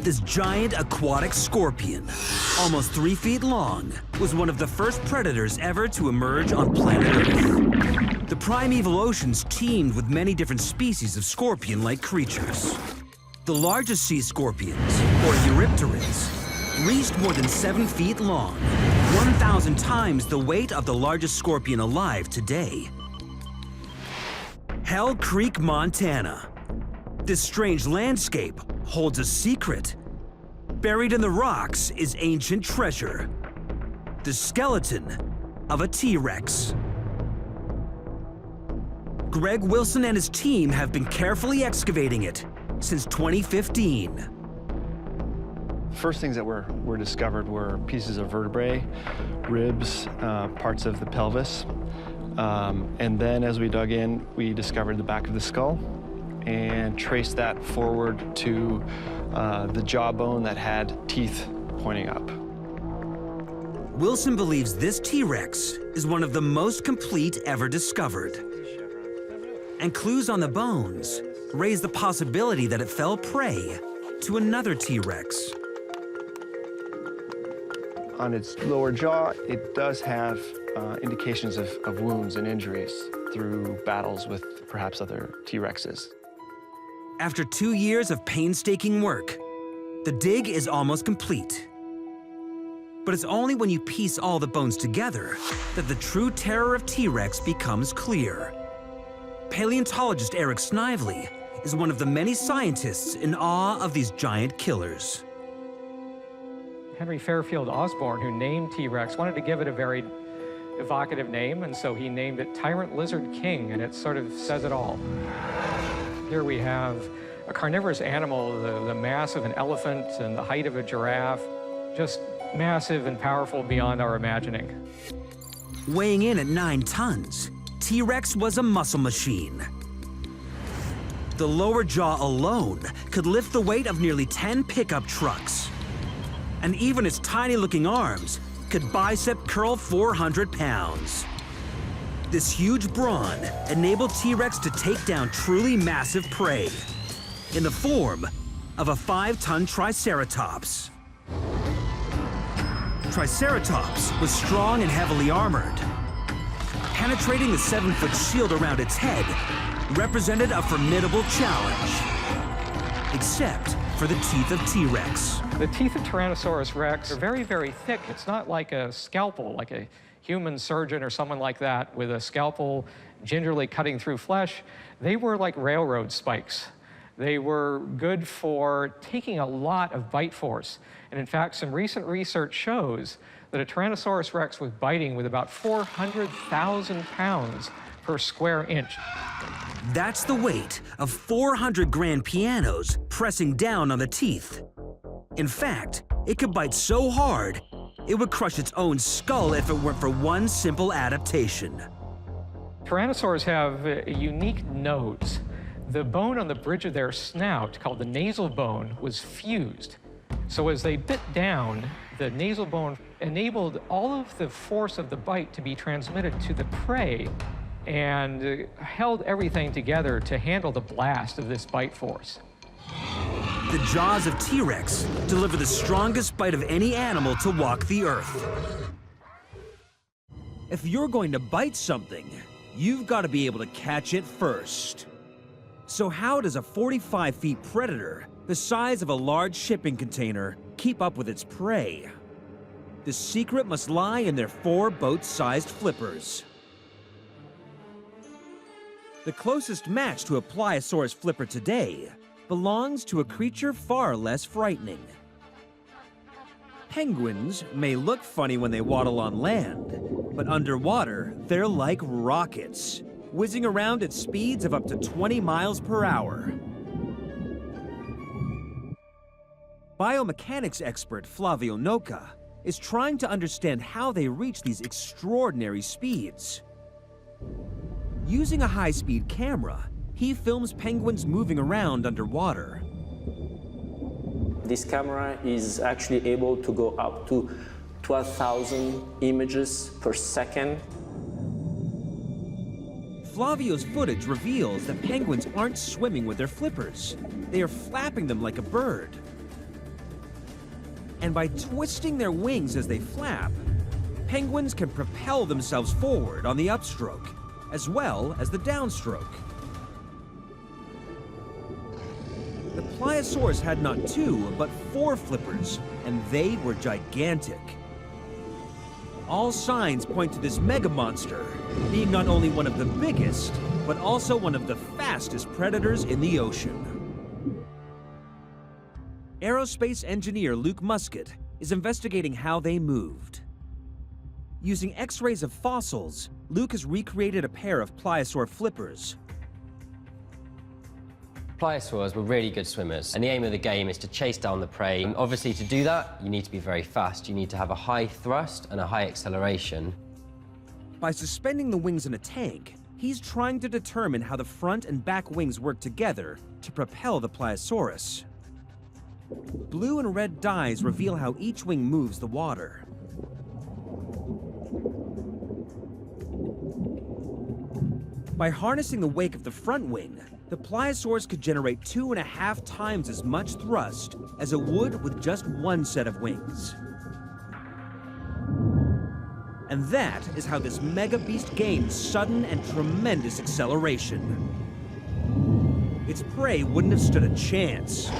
This giant aquatic scorpion, almost 3 feet long, was one of the first predators ever to emerge on planet Earth. The primeval oceans teemed with many different species of scorpion-like creatures. The largest sea scorpions, or eurypterids, reached more than 7 feet long, 1,000 times the weight of the largest scorpion alive today. Hell Creek, Montana. This strange landscape holds a secret. Buried in the rocks is ancient treasure, the skeleton of a T-Rex. Greg Wilson and his team have been carefully excavating it since 2015. First things that were discovered were pieces of vertebrae, ribs, parts of the pelvis. And then as we dug in, we discovered the back of the skull and traced that forward to the jawbone that had teeth pointing up. Wilson believes this T-Rex is one of the most complete ever discovered. And clues on the bones raise the possibility that it fell prey to another T-Rex. On its lower jaw, it does have indications of wounds and injuries through battles with perhaps other T-Rexes. After 2 years of painstaking work, the dig is almost complete. But it's only when you piece all the bones together that the true terror of T-Rex becomes clear. Paleontologist Eric Snively is one of the many scientists in awe of these giant killers. Henry Fairfield Osborn, who named T-Rex, wanted to give it a very evocative name, and so he named it Tyrant Lizard King, and it sort of says it all. Here we have a carnivorous animal, the mass of an elephant and the height of a giraffe, just massive and powerful beyond our imagining. Weighing in at 9 tons, T-Rex was a muscle machine. The lower jaw alone could lift the weight of nearly 10 pickup trucks. And even its tiny-looking arms could bicep curl 400 pounds. This huge brawn enabled T-Rex to take down truly massive prey in the form of a 5-ton Triceratops. Triceratops was strong and heavily armored. Penetrating the 7-foot shield around its head represented a formidable challenge, except for the teeth of T-Rex. The teeth of Tyrannosaurus rex are very, very thick. It's not like a scalpel, like a human surgeon or someone like that with a scalpel gingerly cutting through flesh. They were like railroad spikes. They were good for taking a lot of bite force. And in fact, some recent research shows that a Tyrannosaurus rex was biting with about 400,000 pounds per square inch. That's the weight of 400 grand pianos pressing down on the teeth. In fact, it could bite so hard, it would crush its own skull if it weren't for one simple adaptation. Tyrannosaurs have a unique nose. The bone on the bridge of their snout, called the nasal bone, was fused. So as they bit down, the nasal bone enabled all of the force of the bite to be transmitted to the prey and held everything together to handle the blast of this bite force. The jaws of T-Rex deliver the strongest bite of any animal to walk the earth. If you're going to bite something, you've got to be able to catch it first. So how does a 45-foot predator, the size of a large shipping container, keep up with its prey? The secret must lie in their 4 boat-sized flippers. The closest match to a Pliosaurus flipper today belongs to a creature far less frightening. Penguins may look funny when they waddle on land, but underwater, they're like rockets, whizzing around at speeds of up to 20 miles per hour. Biomechanics expert Flavio Noca is trying to understand how they reach these extraordinary speeds. Using a high-speed camera, he films penguins moving around underwater. This camera is actually able to go up to 12,000 images per second. Flavio's footage reveals that penguins aren't swimming with their flippers. They are flapping them like a bird. And by twisting their wings as they flap, penguins can propel themselves forward on the upstroke, as well as the downstroke. The Pliosaurus had not 2, but 4 flippers, and they were gigantic. All signs point to this mega monster being not only one of the biggest, but also one of the fastest predators in the ocean. Aerospace engineer Luke Muscat is investigating how they moved. Using X-rays of fossils, Luke has recreated a pair of pliosaur flippers. Pliosaurs were really good swimmers, and the aim of the game is to chase down the prey. And obviously, to do that, you need to be very fast. You need to have a high thrust and a high acceleration. By suspending the wings in a tank, he's trying to determine how the front and back wings work together to propel the Pliosaurus. Blue and red dyes reveal how each wing moves the water. By harnessing the wake of the front wing, the Pliosaurus could generate 2.5 times as much thrust as it would with just one set of wings. And that is how this mega beast gained sudden and tremendous acceleration. Its prey wouldn't have stood a chance.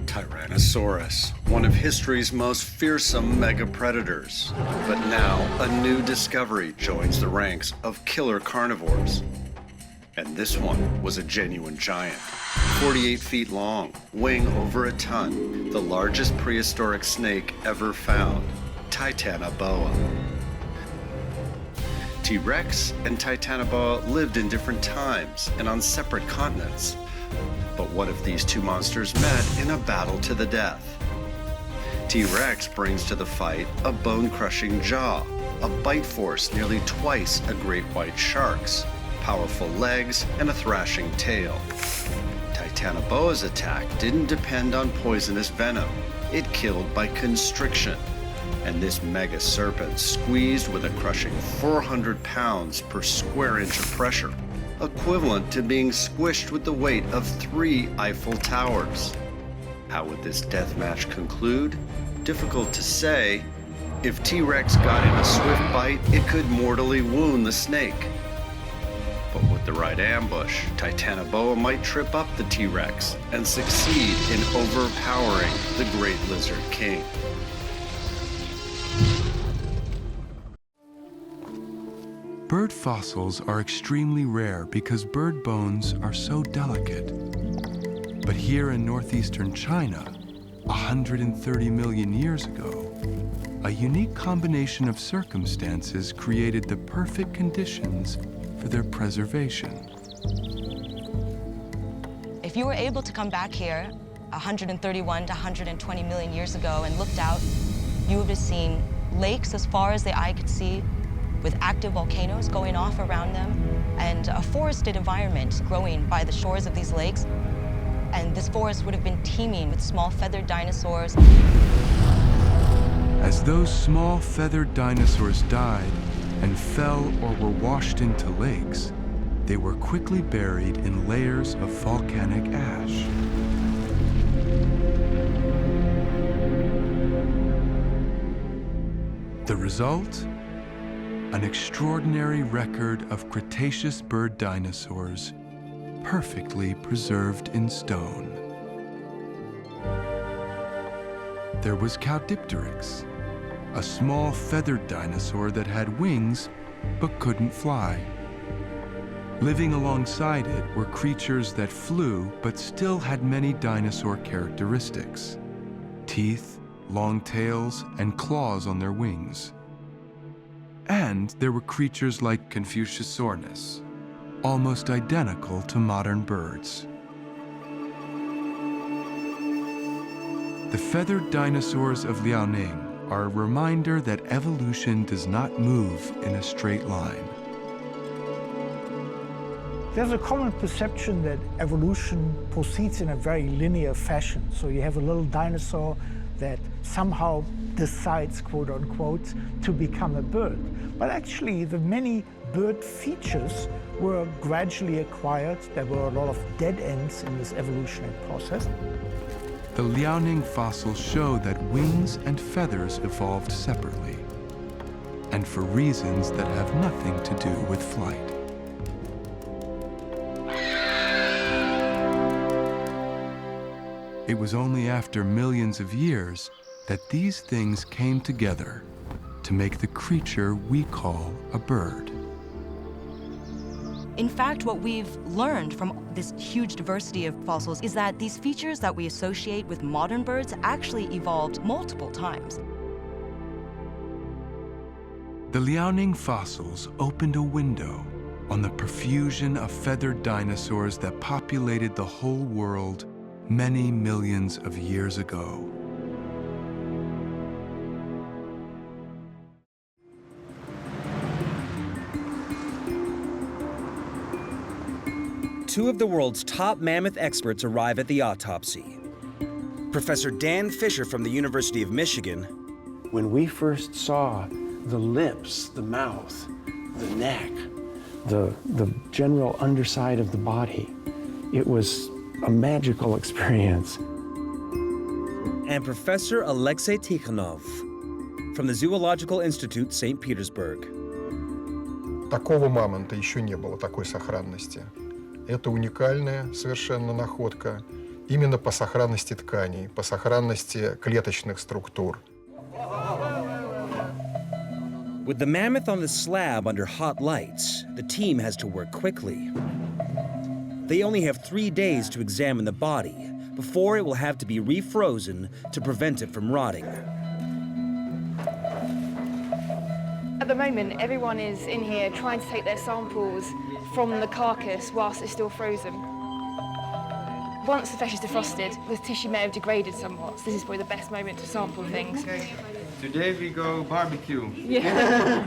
Tyrannosaurus, one of history's most fearsome mega-predators. But now, a new discovery joins the ranks of killer carnivores. And this one was a genuine giant. 48 feet long, weighing over a ton, the largest prehistoric snake ever found, Titanoboa. T-Rex and Titanoboa lived in different times and on separate continents. But what if these two monsters met in a battle to the death? T-Rex brings to the fight a bone-crushing jaw, a bite force nearly twice a great white shark's, powerful legs, and a thrashing tail. Titanoboa's attack didn't depend on poisonous venom. It killed by constriction. And this mega serpent squeezed with a crushing 400 pounds per square inch of pressure, equivalent to being squished with the weight of 3 Eiffel Towers. How would this death match conclude? Difficult to say. If T-Rex got in a swift bite, it could mortally wound the snake. But with the right ambush, Titanoboa might trip up the T-Rex and succeed in overpowering the great lizard king. Bird fossils are extremely rare because bird bones are so delicate. But here in northeastern China, 130 million years ago, a unique combination of circumstances created the perfect conditions for their preservation. If you were able to come back here 131 to 120 million years ago and looked out, you would have seen lakes as far as the eye could see, with active volcanoes going off around them, and a forested environment growing by the shores of these lakes. And this forest would have been teeming with small feathered dinosaurs. As those small feathered dinosaurs died and fell or were washed into lakes, they were quickly buried in layers of volcanic ash. The result? An extraordinary record of Cretaceous bird dinosaurs, perfectly preserved in stone. There was Caudipteryx, a small feathered dinosaur that had wings but couldn't fly. Living alongside it were creatures that flew but still had many dinosaur characteristics: teeth, long tails, and claws on their wings. And there were creatures like Confuciusornis, almost identical to modern birds. The feathered dinosaurs of Liaoning are a reminder that evolution does not move in a straight line. There's a common perception that evolution proceeds in a very linear fashion. So you have a little dinosaur that somehow decides, quote unquote, to become a bird. But actually, the many bird features were gradually acquired. There were a lot of dead ends in this evolutionary process. The Liaoning fossils show that wings and feathers evolved separately, and for reasons that have nothing to do with flight. It was only after millions of years that these things came together to make the creature we call a bird. In fact, what we've learned from this huge diversity of fossils is that these features that we associate with modern birds actually evolved multiple times. The Liaoning fossils opened a window on the profusion of feathered dinosaurs that populated the whole world many millions of years ago. Two of the world's top mammoth experts arrive at the autopsy. Professor Dan Fisher from the University of Michigan. When we first saw the lips, the mouth, the neck, the general underside of the body, it was a magical experience. And Professor Alexei Tikhonov from the Zoological Institute, St. Petersburg. Такого мамонта еще не было, такой сохранности. Это уникальная совершенно находка именно по сохранности тканей, по сохранности клеточных структур. With the mammoth on the slab under hot lights, the team has to work quickly. They only have 3 days to examine the body before it will have to be refrozen to prevent it from rotting. At the moment, everyone is in here trying to take their samples from the carcass whilst it's still frozen. Once the flesh is defrosted, the tissue may have degraded somewhat, so this is probably the best moment to sample things. Today we go barbecue. Yeah.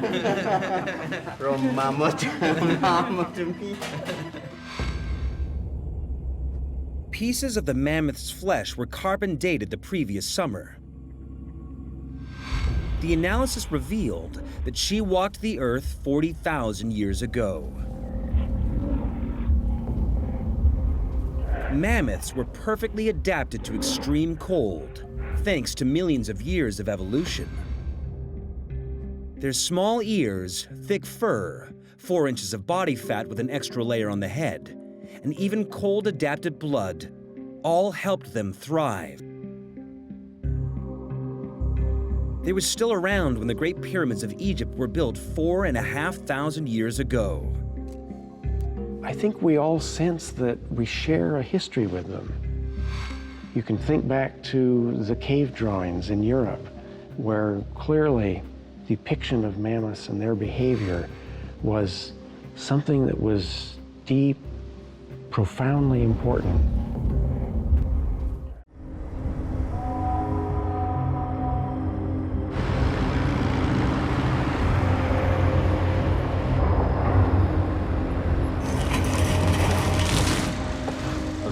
From mammoth to meat. Pieces of the mammoth's flesh were carbon dated the previous summer. The analysis revealed that she walked the Earth 40,000 years ago. Mammoths were perfectly adapted to extreme cold, thanks to millions of years of evolution. Their small ears, thick fur, 4 inches of body fat with an extra layer on the head, and even cold-adapted blood all helped them thrive. They were still around when the Great Pyramids of Egypt were built 4,500 years ago. I think we all sense that we share a history with them. You can think back to the cave drawings in Europe, where clearly depiction of mammoths and their behavior was something that was deep, profoundly important.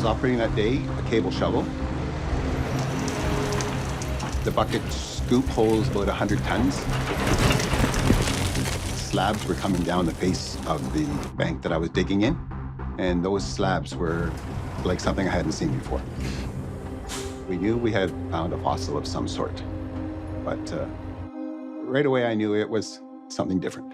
Operating that day, a cable shovel. The bucket scoop holds about 100 tons. Slabs were coming down the face of the bank that I was digging in, and those slabs were like something I hadn't seen before. We knew we had found a fossil of some sort, but right away I knew it was something different.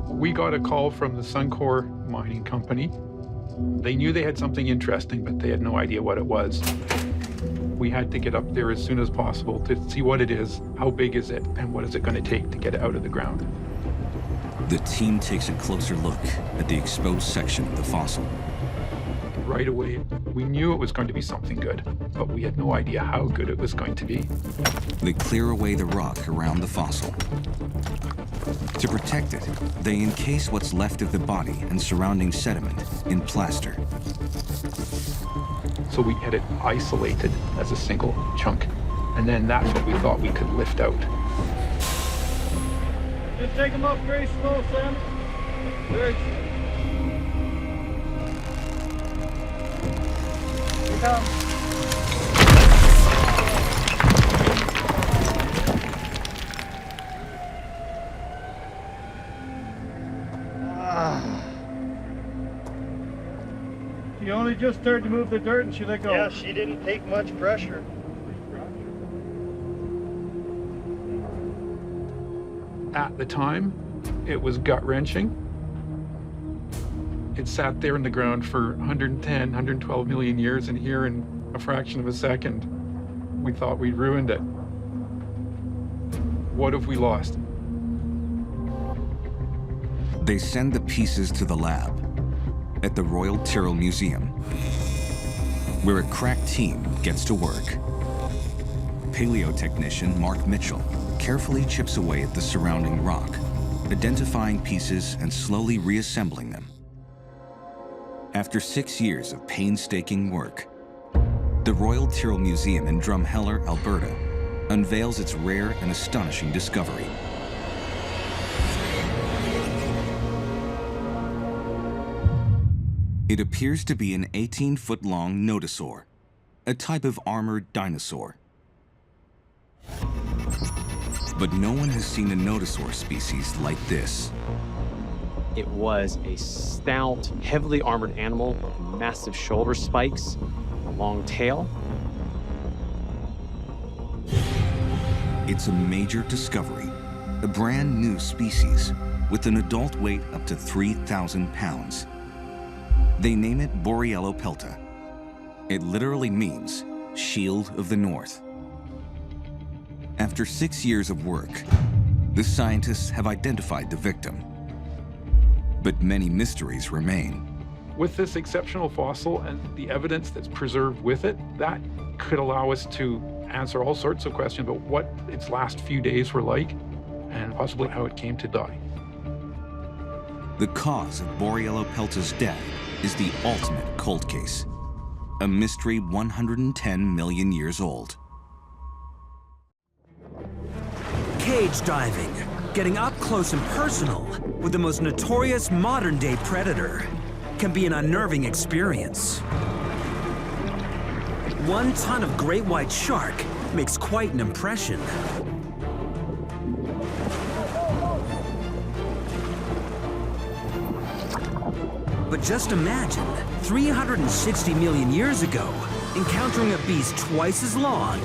We got a call from the Suncor Mining Company. They knew they had something interesting, but they had no idea what it was. We had to get up there as soon as possible to see what it is, how big is it, and what is it going to take to get it out of the ground. The team takes a closer look at the exposed section of the fossil. Right away, we knew it was going to be something good, but we had no idea how good it was going to be. They clear away the rock around the fossil. To protect it, they encase what's left of the body and surrounding sediment in plaster. So we had it isolated as a single chunk, and then that's what we thought we could lift out. Just take them up very slow, Sam. Very slow. Here we come. She only just started to move the dirt and she let go. Yeah, she didn't take much pressure. At the time, it was gut-wrenching. It sat there in the ground for 110, 112 million years, and here in a fraction of a second, we thought we'd ruined it. What have we lost? They send the pieces to the lab at the Royal Tyrrell Museum, where a crack team gets to work. Paleotechnician Mark Mitchell carefully chips away at the surrounding rock, identifying pieces and slowly reassembling them. After 6 years of painstaking work, the Royal Tyrrell Museum in Drumheller, Alberta, unveils its rare and astonishing discovery. It appears to be an 18-foot-long nodosaur, a type of armored dinosaur. But no one has seen a nodosaur species like this. It was a stout, heavily armored animal with massive shoulder spikes, a long tail. It's a major discovery, a brand new species with an adult weight up to 3,000 pounds. They name it Borealopelta. It literally means Shield of the North. After 6 years of work, the scientists have identified the victim. But many mysteries remain. With this exceptional fossil and the evidence that's preserved with it, that could allow us to answer all sorts of questions about what its last few days were like and possibly how it came to die. The cause of Borealopelta's death is the ultimate cold case, a mystery 110 million years old. Cage diving, getting up close and personal with the most notorious modern-day predator, can be an unnerving experience. 1 ton of great white shark makes quite an impression. But just imagine, 360 million years ago, encountering a beast twice as long,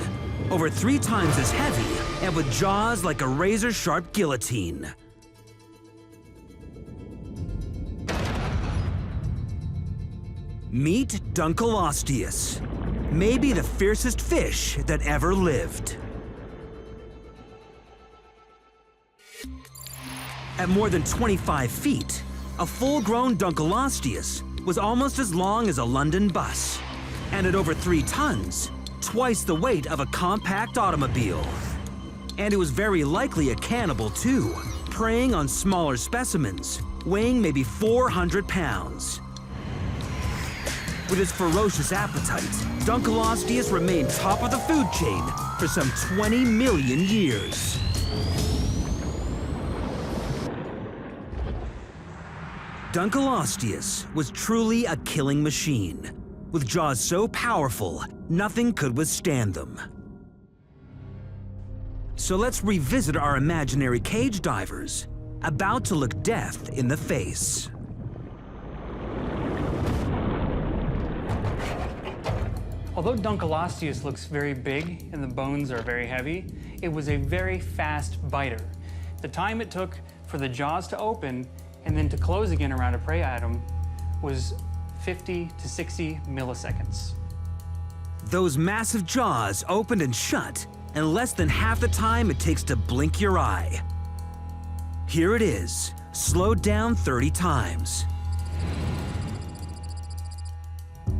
over 3 times as heavy, and with jaws like a razor-sharp guillotine. Meet Dunkleosteus, maybe the fiercest fish that ever lived. At more than 25 feet, a full-grown Dunkleosteus was almost as long as a London bus, and at over 3 tons, twice the weight of a compact automobile. And it was very likely a cannibal too, preying on smaller specimens, weighing maybe 400 pounds. With his ferocious appetite, Dunkleosteus remained top of the food chain for some 20 million years. Dunkleosteus was truly a killing machine, with jaws so powerful, nothing could withstand them. So let's revisit our imaginary cage divers, about to look death in the face. Although Dunkleosteus looks very big and the bones are very heavy, it was a very fast biter. The time it took for the jaws to open and then to close again around a prey item was 50 to 60 milliseconds. Those massive jaws opened and shut in less than half the time it takes to blink your eye. Here it is, slowed down 30 times.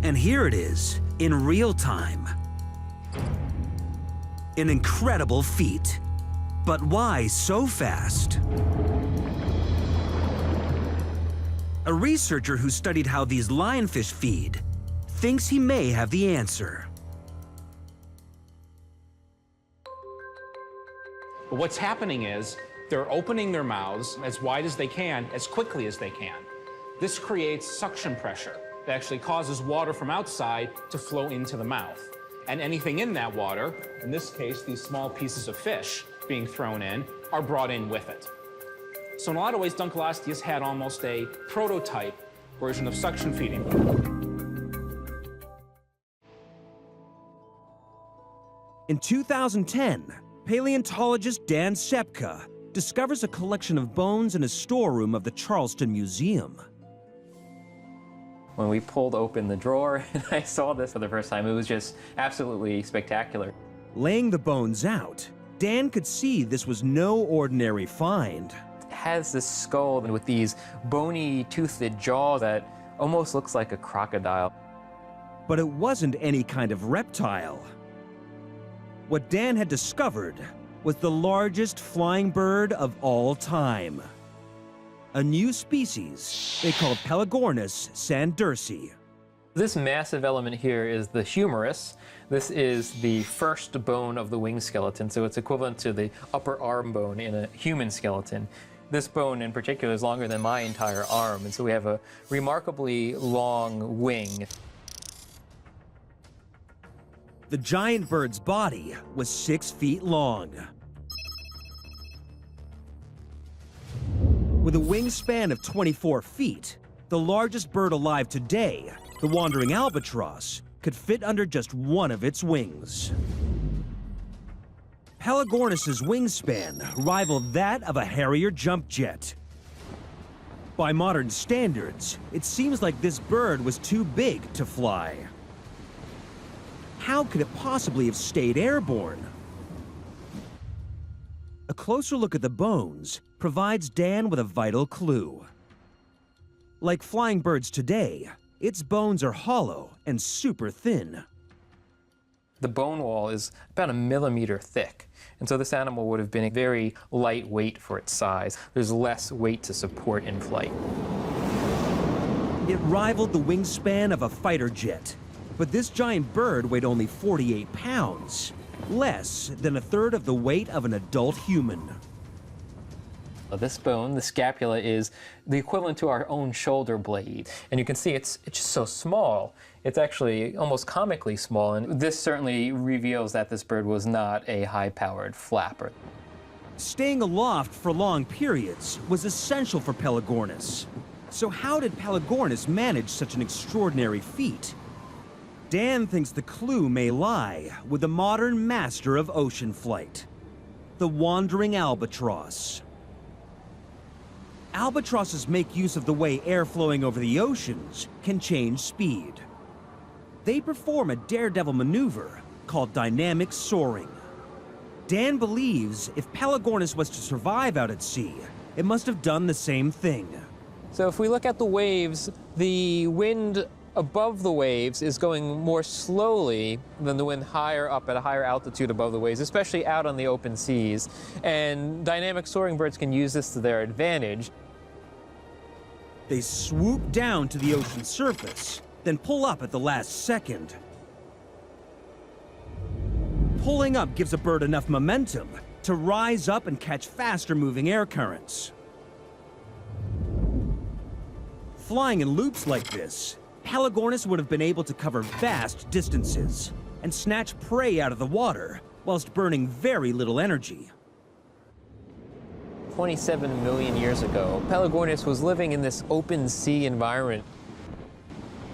And here it is, in real time. An incredible feat. But why so fast? A researcher who studied how these lionfish feed thinks he may have the answer. What's happening is They're opening their mouths as wide as they can, as quickly as they can. This creates suction pressure that actually causes water from outside to flow into the mouth. And anything in that water, in this case, these small pieces of fish being thrown in, are brought in with it. So in a lot of ways, Dunkleosteus had almost a prototype version of suction feeding. In 2010, paleontologist Dan Sepka discovers a collection of bones in a storeroom of the Charleston Museum. When we pulled open the drawer and I saw this for the first time, it was just absolutely spectacular. Laying the bones out, Dan could see this was no ordinary find. It has this skull with these bony, toothed jaws that almost looks like a crocodile. But it wasn't any kind of reptile. What Dan had discovered was the largest flying bird of all time. A new species they called Pelagornis sandersi. This massive element here is the humerus. This is the first bone of the wing skeleton, so it's equivalent to the upper arm bone in a human skeleton. This bone in particular is longer than my entire arm, and so we have a remarkably long wing. The giant bird's body was 6 feet long. With a wingspan of 24 feet, the largest bird alive today, the wandering albatross, could fit under just one of its wings. Pelagornis's wingspan rivaled that of a Harrier jump jet. By modern standards, it seems like this bird was too big to fly. How could it possibly have stayed airborne? A closer look at the bones provides Dan with a vital clue. Like flying birds today, its bones are hollow and super thin. The bone wall is about 1 millimeter thick, and so this animal would have been very lightweight for its size. There's less weight to support in flight. It rivaled the wingspan of a fighter jet, but this giant bird weighed only 48 pounds, less than 1/3 of the weight of an adult human. This bone, the scapula, is the equivalent to our own shoulder blade. And you can see it's just so small. It's actually almost comically small, and this certainly reveals that this bird was not a high-powered flapper. Staying aloft for long periods was essential for Pelagornis. So how did Pelagornis manage such an extraordinary feat? Dan thinks the clue may lie with the modern master of ocean flight, the wandering albatross. Albatrosses make use of the way air flowing over the oceans can change speed. They perform a daredevil maneuver called dynamic soaring. Dan believes if Pelagornis was to survive out at sea, it must have done the same thing. So if we look at the waves, the wind above the waves is going more slowly than the wind higher up at a higher altitude above the waves, especially out on the open seas. And dynamic soaring birds can use this to their advantage. They swoop down to the ocean surface, then pull up at the last second. Pulling up gives a bird enough momentum to rise up and catch faster moving air currents. Flying in loops like this, Pelagornis would have been able to cover vast distances and snatch prey out of the water whilst burning very little energy. 27 million years ago, Pelagornis was living in this open sea environment.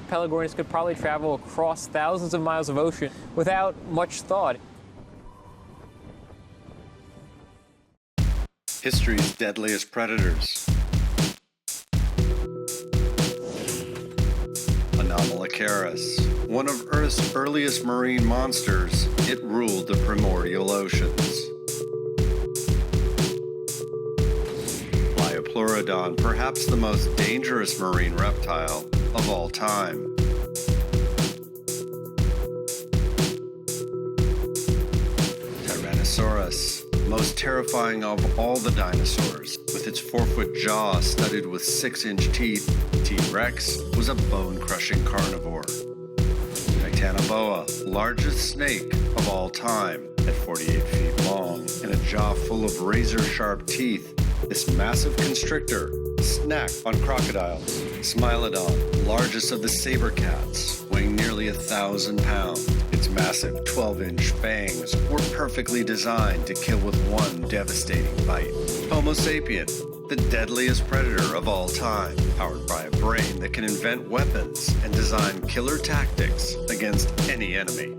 Pelagornis could probably travel across thousands of miles of ocean without much thought. History's deadliest predators. Anomalocaris, one of Earth's earliest marine monsters, it ruled the primordial oceans. Pleurodon, perhaps the most dangerous marine reptile of all time. Tyrannosaurus, most terrifying of all the dinosaurs. With its 4-foot jaw studded with 6-inch teeth, T-Rex was a bone-crushing carnivore. Titanoboa, largest snake of all time. At 48 feet long and a jaw full of razor-sharp teeth, this massive constrictor snacked on crocodiles. Smilodon, largest of the saber cats, weighing nearly 1,000 pounds. Its massive 12-inch fangs were perfectly designed to kill with one devastating bite. Homo sapien, the deadliest predator of all time, powered by a brain that can invent weapons and design killer tactics against any enemy.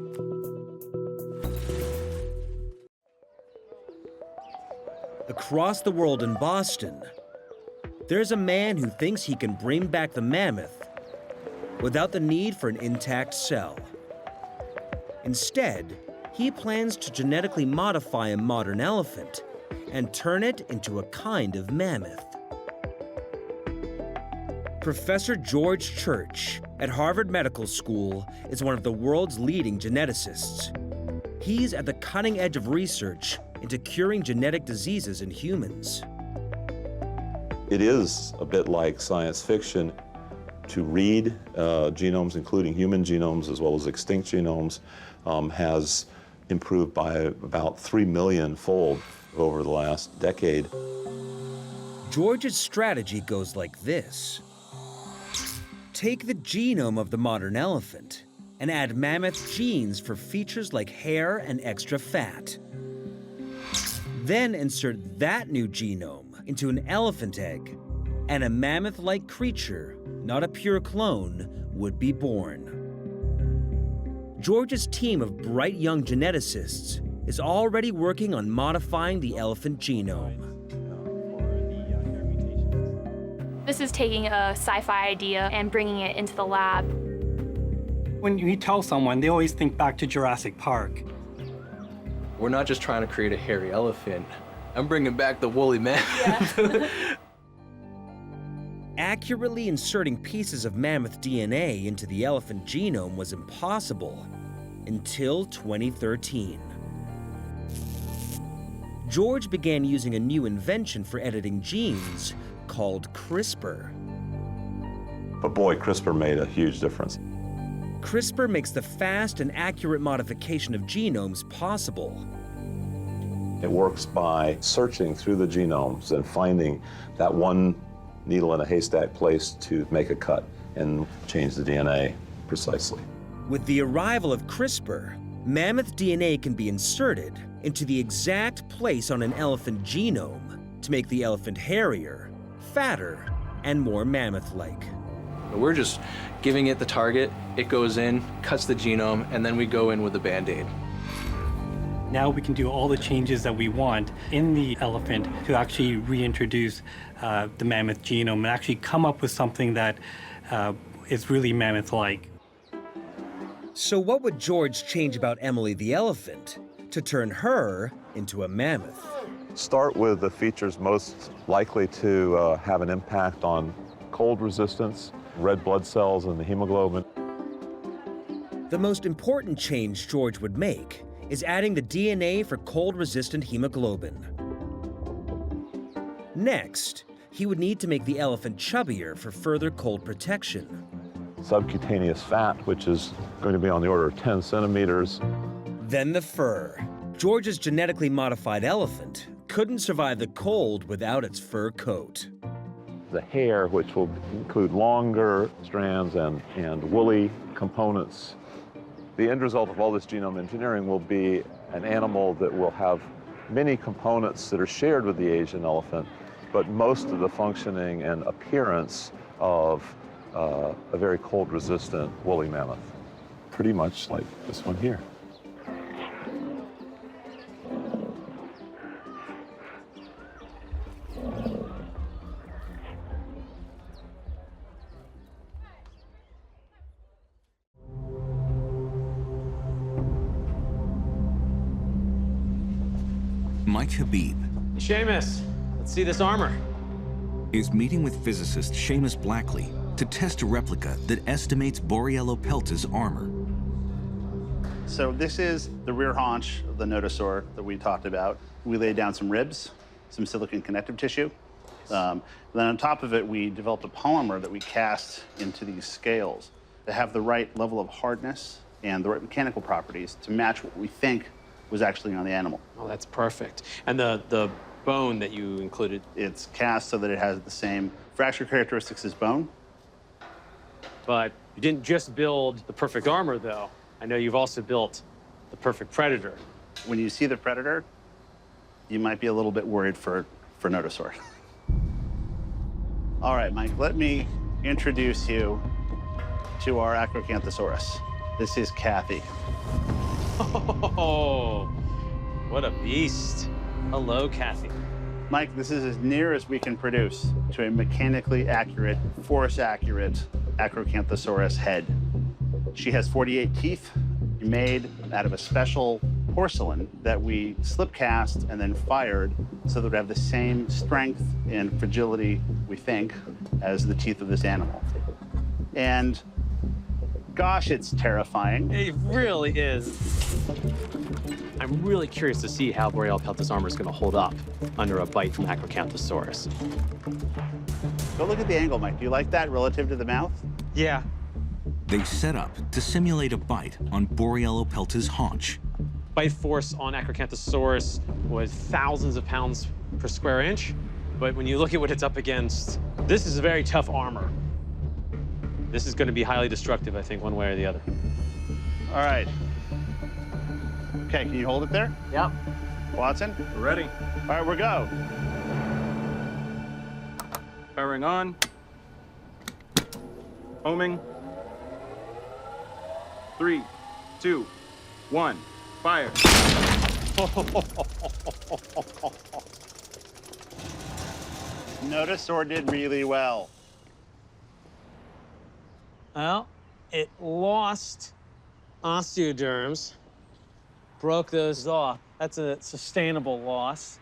Across the world in Boston, there's a man who thinks he can bring back the mammoth without the need for an intact cell. Instead, he plans to genetically modify a modern elephant and turn it into a kind of mammoth. Professor George Church at Harvard Medical School is one of the world's leading geneticists. He's at the cutting edge of research into curing genetic diseases in humans. It is a bit like science fiction to read genomes, including human genomes as well as extinct genomes, has improved by about 3 million-fold over the last decade. George's strategy goes like this. Take the genome of the modern elephant and add mammoth genes for features like hair and extra fat. Then insert that new genome into an elephant egg, and a mammoth-like creature, not a pure clone, would be born. George's team of bright young geneticists is already working on modifying the elephant genome. This is taking a sci-fi idea and bringing it into the lab. When you tell someone, they always think back to Jurassic Park. We're not just trying to create a hairy elephant. I'm bringing back the woolly mammoth. Yeah. Accurately inserting pieces of mammoth DNA into the elephant genome was impossible until 2013. George began using a new invention for editing genes called CRISPR. But boy, CRISPR made a huge difference. CRISPR makes the fast and accurate modification of genomes possible. It works by searching through the genomes and finding that one needle in a haystack place to make a cut and change the DNA precisely. With the arrival of CRISPR, mammoth DNA can be inserted into the exact place on an elephant genome to make the elephant hairier, fatter, and more mammoth-like. We're just giving it the target, it goes in, cuts the genome, and then we go in with a Band-Aid. Now we can do all the changes that we want in the elephant to actually reintroduce the mammoth genome and actually come up with something that is really mammoth-like. So what would George change about Emily the elephant to turn her into a mammoth? Start with the features most likely to have an impact on cold resistance, red blood cells, and the hemoglobin. The most important change George would make is adding the DNA for cold-resistant hemoglobin. Next, he would need to make the elephant chubbier for further cold protection. Subcutaneous fat, which is going to be on the order of 10 centimeters. Then the fur. George's genetically modified elephant couldn't survive the cold without its fur coat. The hair, which will include longer strands and woolly components. The end result of all this genome engineering will be an animal that will have many components that are shared with the Asian elephant, but most of the functioning and appearance of a very cold-resistant woolly mammoth. Pretty much like this one here. Mike Habib. Seamus, let's see this armor. Is meeting with physicist Seamus Blackley to test a replica that estimates Borreliopelta's armor. So this is the rear haunch of the nodosaur that we talked about. We laid down some ribs, some silicon connective tissue. Then on top of it, we developed a polymer that we cast into these scales to have the right level of hardness and the right mechanical properties to match what we think was actually on the animal. Oh, that's perfect. And the bone that you included? It's cast so that it has the same fracture characteristics as bone. But you didn't just build the perfect armor, though. I know you've also built the perfect predator. When you see the predator, you might be a little bit worried for Nodosaur. All right, Mike, let me introduce you to our Acrocanthosaurus. This is Kathy. Oh, what a beast. Hello, Kathy. Mike, this is as near as we can produce to a mechanically accurate, force-accurate Acrocanthosaurus head. She has 48 teeth made out of a special porcelain that we slip cast and then fired so that it would have the same strength and fragility, we think, as the teeth of this animal. And gosh, it's terrifying. It really is. I'm really curious to see how Borealepelta's armor is going to hold up under a bite from Acrocanthosaurus. Go look at the angle, Mike. Do you like that relative to the mouth? Yeah. They set up to simulate a bite on Borealepelta's haunch. Bite force on Acrocanthosaurus was thousands of pounds per square inch, but when you look at what it's up against, this is a very tough armor. This is going to be highly destructive, I think, one way or the other. All right. Okay, can you hold it there? Yep. Watson? We're ready. All right, we're go. Firing on. Homing. 3, 2, 1, fire. Nodosaur did really well. Well, it lost osteoderms, broke those off. That's a sustainable loss.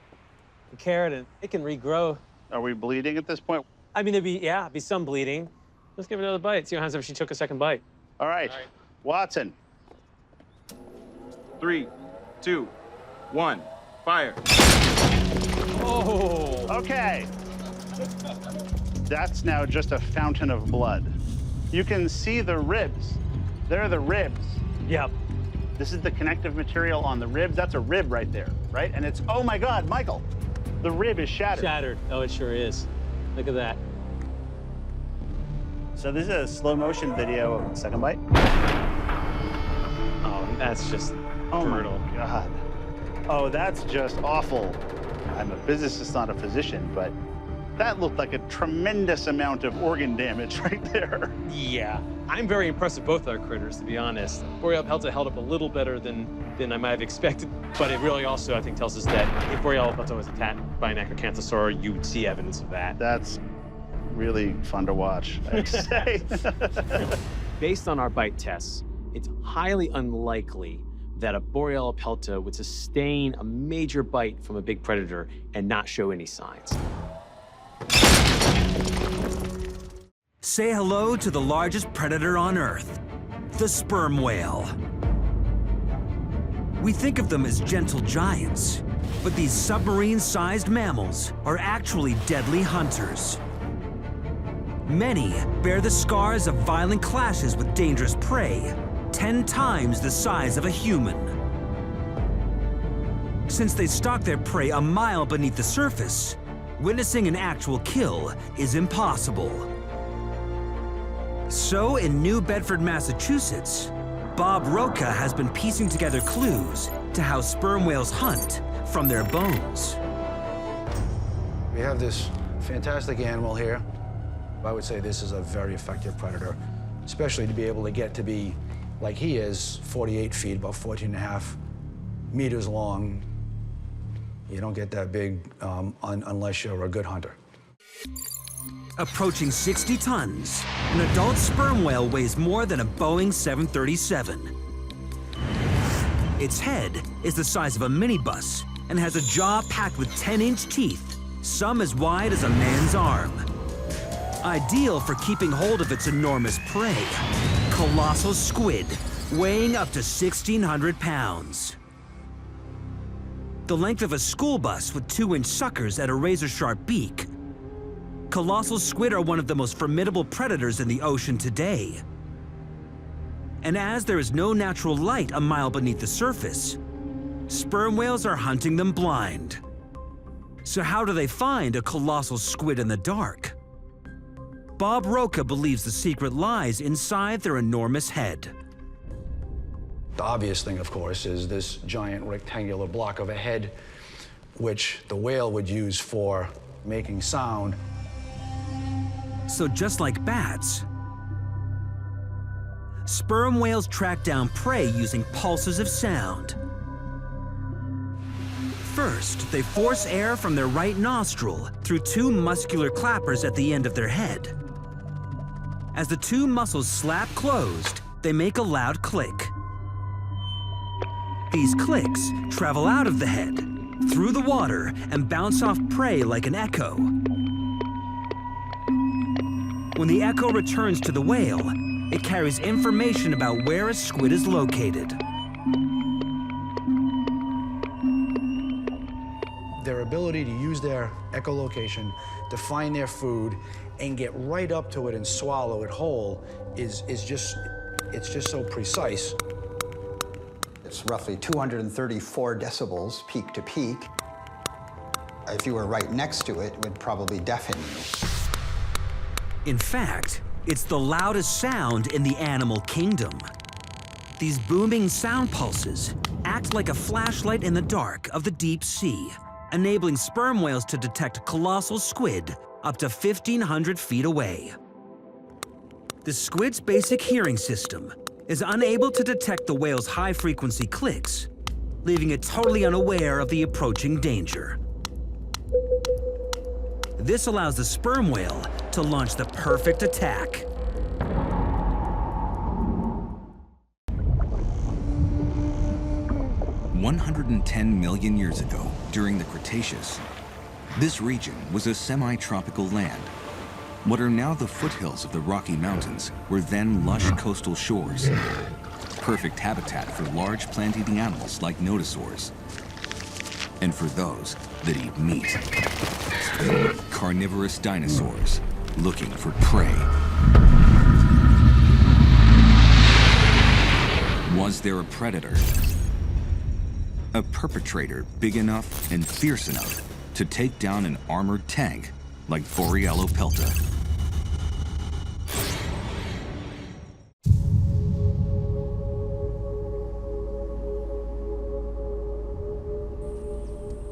The keratin, it can regrow. Are we bleeding at this point? I mean, it'd be some bleeding. Let's give it another bite. See what happens if she took a second bite. All right. Watson. 3, 2, 1, fire. Oh. Okay. That's now just a fountain of blood. You can see the ribs. They're the ribs. Yep. This is the connective material on the ribs. That's a rib right there, right? And it's, oh my God, Michael, the rib is shattered. Shattered. Oh, it sure is. Look at that. So this is a slow motion video of the second bite. Oh, that's just brutal. My God. Oh, that's just awful. I'm a physicist, not a physician, but that looked like a tremendous amount of organ damage right there. Yeah. I'm very impressed with both our critters, to be honest. Borealepelta held up a little better than I might have expected, but it really also, I think, tells us that if Borealepelta was attacked by an Acrocanthosaur, you would see evidence of that. That's really fun to watch, I'd say. Based on our bite tests, it's highly unlikely that a Borealepelta would sustain a major bite from a big predator and not show any signs. Say hello to the largest predator on Earth, the sperm whale. We think of them as gentle giants, but these submarine-sized mammals are actually deadly hunters. Many bear the scars of violent clashes with dangerous prey, 10 times the size of a human. Since they stalk their prey a mile beneath the surface, witnessing an actual kill is impossible. So in New Bedford, Massachusetts, Bob Roca has been piecing together clues to how sperm whales hunt from their bones. We have this fantastic animal here. I would say this is a very effective predator, especially to be able to get to be, like he is, 48 feet, about 14.5 meters long. You don't get that big unless you're a good hunter. Approaching 60 tons, an adult sperm whale weighs more than a Boeing 737. Its head is the size of a minibus and has a jaw packed with 10-inch teeth, some as wide as a man's arm. Ideal for keeping hold of its enormous prey, colossal squid, weighing up to 1,600 pounds. The length of a school bus with 2-inch suckers at a razor-sharp beak. Colossal squid are one of the most formidable predators in the ocean today. And as there is no natural light a mile beneath the surface, Sperm whales are hunting them blind. So how do they find a colossal squid in the dark? Bob Roca believes the secret lies inside their enormous head. The obvious thing, of course, is this giant rectangular block of a head, which the whale would use for making sound. So just like bats, sperm whales track down prey using pulses of sound. First, they force air from their right nostril through two muscular clappers at the end of their head. As the two muscles slap closed, they make a loud click. These clicks travel out of the head, through the water, and bounce off prey like an echo. When the echo returns to the whale, it carries information about where a squid is located. Their ability to use their echolocation to find their food and get right up to it and swallow it whole is just so precise. It's roughly 234 decibels peak to peak. If you were right next to it, it would probably deafen you. In fact, it's the loudest sound in the animal kingdom. These booming sound pulses act like a flashlight in the dark of the deep sea, enabling sperm whales to detect colossal squid up to 1,500 feet away. The squid's basic hearing system is unable to detect the whale's high-frequency clicks, leaving it totally unaware of the approaching danger. This allows the sperm whale to launch the perfect attack. "110 million years ago, during the Cretaceous, this region was a semi-tropical land. What are now the foothills of the Rocky Mountains were then lush coastal shores, perfect habitat for large plant-eating animals like nodosaurs, and for those that eat meat. Carnivorous dinosaurs looking for prey. Was there a predator? A perpetrator big enough and fierce enough to take down an armored tank like Borealopelta?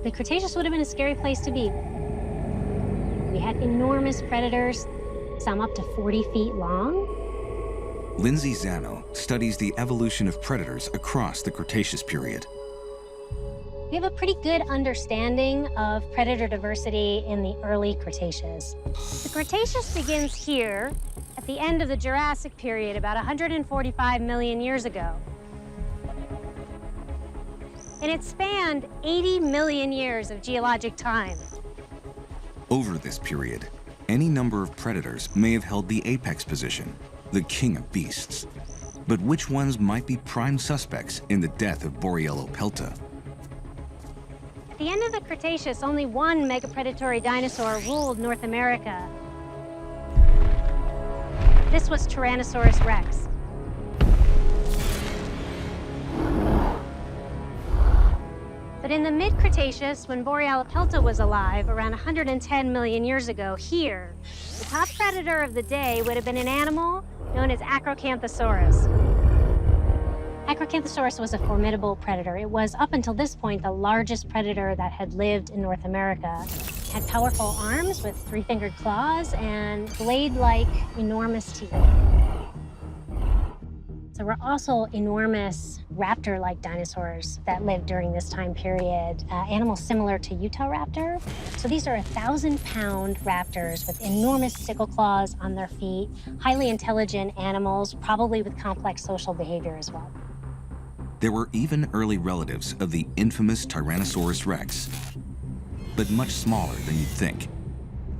The Cretaceous would have been a scary place to be. We had enormous predators, some up to 40 feet long. Lindsay Zano studies the evolution of predators across the Cretaceous period. We have a pretty good understanding of predator diversity in the early Cretaceous. The Cretaceous begins here at the end of the Jurassic period, about 145 million years ago. And it spanned 80 million years of geologic time. Over this period, any number of predators may have held the apex position, the king of beasts. But which ones might be prime suspects in the death of Borealopelta? At the end of the Cretaceous, only one megapredatory dinosaur ruled North America. This was Tyrannosaurus rex. But in the mid-Cretaceous, when Borealopelta was alive, around 110 million years ago, here, the top predator of the day would have been an animal known as Acrocanthosaurus. Acrocanthosaurus was a formidable predator. It was, up until this point, the largest predator that had lived in North America. It had powerful arms with three-fingered claws and blade-like enormous teeth. There were also enormous raptor-like dinosaurs that lived during this time period, animals similar to Utahraptor. So these are 1,000-pound raptors with enormous sickle claws on their feet, highly intelligent animals, probably with complex social behavior as well. There were even early relatives of the infamous Tyrannosaurus rex, but much smaller than you'd think.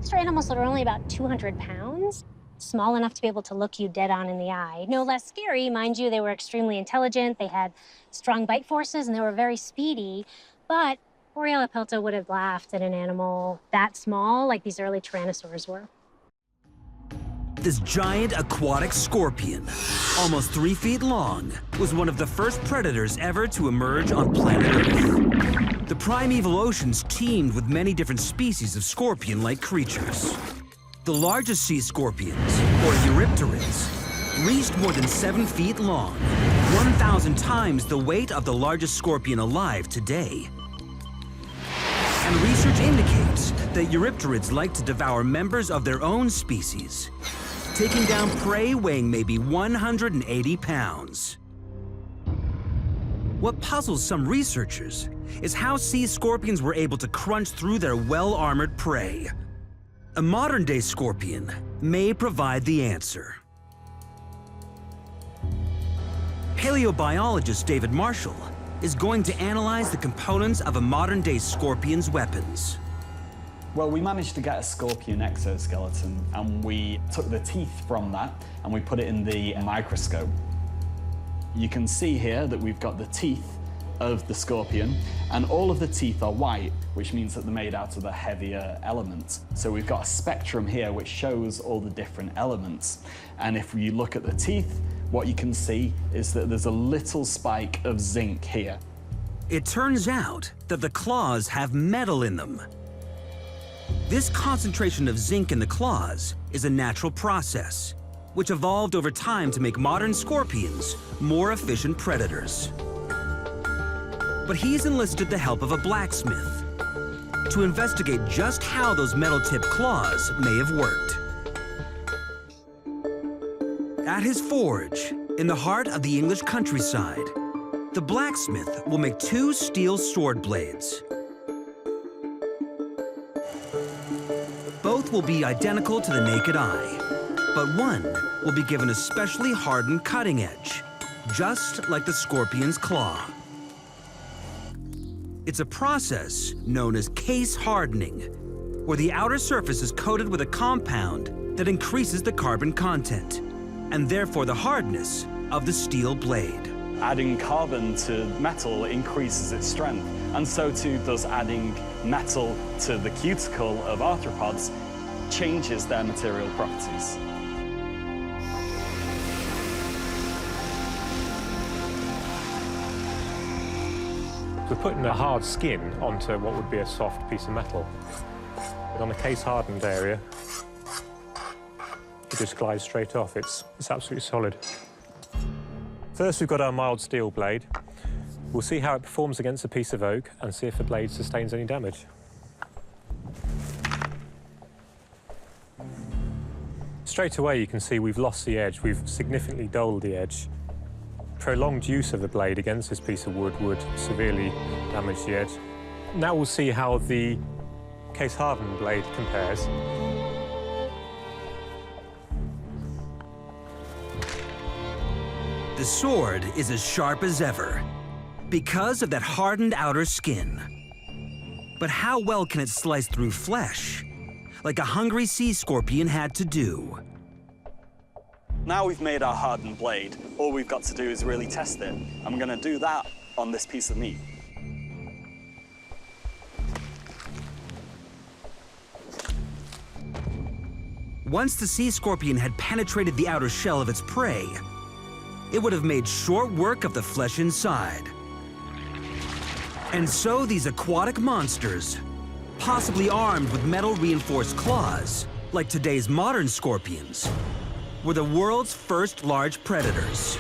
These are animals that are only about 200 pounds. Small enough to be able to look you dead on in the eye. No less scary, mind you, they were extremely intelligent, they had strong bite forces, and they were very speedy, but Borealopelta would have laughed at an animal that small, like these early tyrannosaurs were. This giant aquatic scorpion, almost 3 feet long, was one of the first predators ever to emerge on planet Earth. The primeval oceans teemed with many different species of scorpion-like creatures. The largest sea scorpions, or eurypterids, reached more than 7 feet long, 1,000 times the weight of the largest scorpion alive today. And research indicates that eurypterids like to devour members of their own species, taking down prey weighing maybe 180 pounds. What puzzles some researchers is how sea scorpions were able to crunch through their well-armored prey. A modern-day scorpion may provide the answer. Paleobiologist David Marshall is going to analyze the components of a modern-day scorpion's weapons. Well, we managed to get a scorpion exoskeleton, and we took the teeth from that and we put it in the microscope. You can see here that we've got the teeth of the scorpion, and all of the teeth are white, which means that they're made out of a heavier element. So we've got a spectrum here which shows all the different elements. And if you look at the teeth, what you can see is that there's a little spike of zinc here. It turns out that the claws have metal in them. This concentration of zinc in the claws is a natural process, which evolved over time to make modern scorpions more efficient predators. But he's enlisted the help of a blacksmith to investigate just how those metal-tipped claws may have worked. At his forge, in the heart of the English countryside, the blacksmith will make 2 steel sword blades. Both will be identical to the naked eye, but one will be given a specially hardened cutting edge, just like the scorpion's claw. It's a process known as case hardening, where the outer surface is coated with a compound that increases the carbon content, and therefore the hardness of the steel blade. Adding carbon to metal increases its strength, and so too does adding metal to the cuticle of arthropods changes their material properties. We're putting a hard skin onto what would be a soft piece of metal. But on the case-hardened area, it just glides straight off. It's absolutely solid. First, we've got our mild steel blade. We'll see how it performs against a piece of oak and see if the blade sustains any damage. Straight away, you can see we've lost the edge. We've significantly dulled the edge. Prolonged use of the blade against this piece of wood would severely damage the edge. Now we'll see how the case-hardened blade compares. The sword is as sharp as ever because of that hardened outer skin. But how well can it slice through flesh, like a hungry sea scorpion had to do? Now we've made our hardened blade, all we've got to do is really test it. I'm going to do that on this piece of meat. Once the sea scorpion had penetrated the outer shell of its prey, it would have made short work of the flesh inside. And so these aquatic monsters, possibly armed with metal-reinforced claws, like today's modern scorpions, were the world's first large predators.